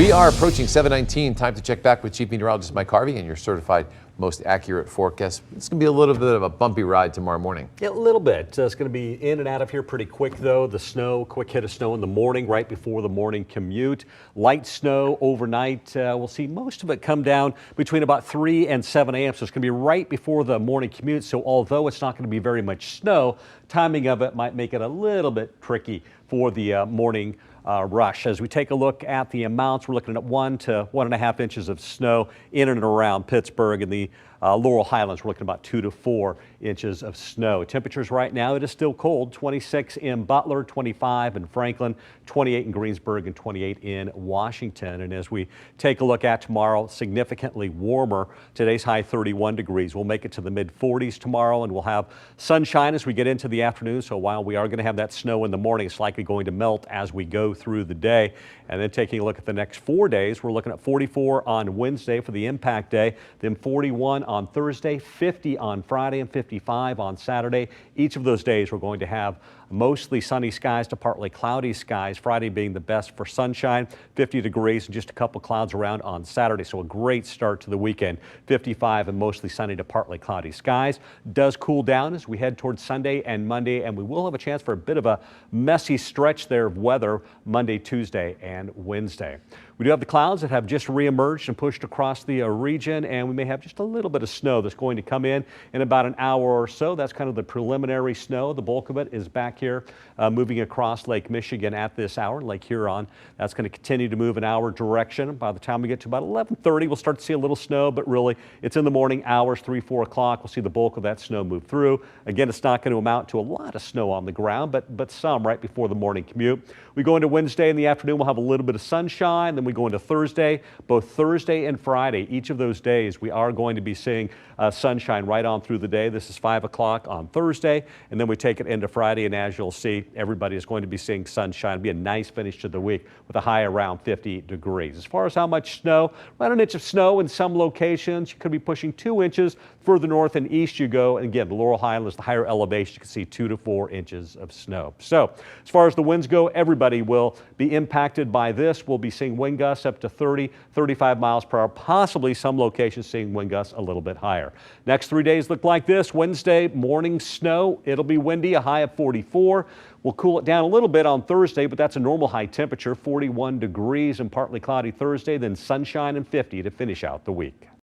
We are approaching 7:19. Time to check back with Chief Meteorologist Mike Harvey and your certified most accurate forecast. It's going to be a little bit of a bumpy ride tomorrow morning. Yeah, a little bit. It's going to be in and out of here pretty quick, though. The snow, quick hit of snow in the morning, right before the morning commute. Light snow overnight. We'll see most of it come down between about 3 and 7 a.m. So it's going to be right before the morning commute. So although it's not going to be very much snow, timing of it might make it a little bit tricky for the morning rush. As we take a look at the amounts, we're looking at 1 to 1.5 inches of snow in and around Pittsburgh, and the Laurel Highlands, we're looking at about 2 to 4 inches of snow. Temperatures right now, it is still cold. 26 in Butler, 25 in Franklin, 28 in Greensburg, and 28 in Washington. And as we take a look at tomorrow, significantly warmer. Today's high 31 degrees. We'll make it to the mid 40s tomorrow, and we'll have sunshine as we get into the afternoon. So while we are going to have that snow in the morning, it's likely going to melt as we go through the day. And then taking a look at the next 4 days, we're looking at 44 on Wednesday for the impact day, then 41 on Thursday, 50 on Friday, and 55 on Saturday. Each of those days we're going to have mostly sunny skies to partly cloudy skies, Friday being the best for sunshine, 50 degrees and just a couple clouds around on Saturday. So a great start to the weekend, 55 and mostly sunny to partly cloudy skies. Does cool down as we head towards Sunday and Monday, and we will have a chance for a bit of a messy stretch there of weather Monday, Tuesday, and Wednesday. We do have the clouds that have just reemerged and pushed across the region, and we may have just a little bit of snow that's going to come in about an hour or so. That's kind of the preliminary snow. The bulk of it is back here moving across Lake Michigan at this hour. Lake Huron, that's going to continue to move in our direction. By the time we get to about 11:30, we'll start to see a little snow, but really it's in the morning hours, 3, 4 o'clock. We'll see the bulk of that snow move through. Again, it's not going to amount to a lot of snow on the ground, but some right before the morning commute. We go into Wednesday in the afternoon, we'll have a little bit of sunshine. Then we go into Thursday, both Thursday and Friday. Each of those days, we are going to be seeing sunshine right on through the day. This is 5 o'clock on Thursday, and then we take it into Friday, and as you'll see, everybody is going to be seeing sunshine. It'll be a nice finish to the week with a high around 50 degrees. As far as how much snow, about an inch of snow in some locations. You could be pushing 2 inches further north and east you go. And again, the Laurel Highlands, the higher elevation, you can see 2 to 4 inches of snow. So as far as the winds go, everybody will be impacted by this. We'll be seeing wind gusts up to 30, 35 miles per hour, possibly some locations seeing wind gusts a little bit higher. Next 3 days look like this. Wednesday, morning snow. It'll be windy, a high of 44. We'll cool it down a little bit on Thursday, but that's a normal high temperature, 41 degrees and partly cloudy Thursday, then sunshine and 50 to finish out the week.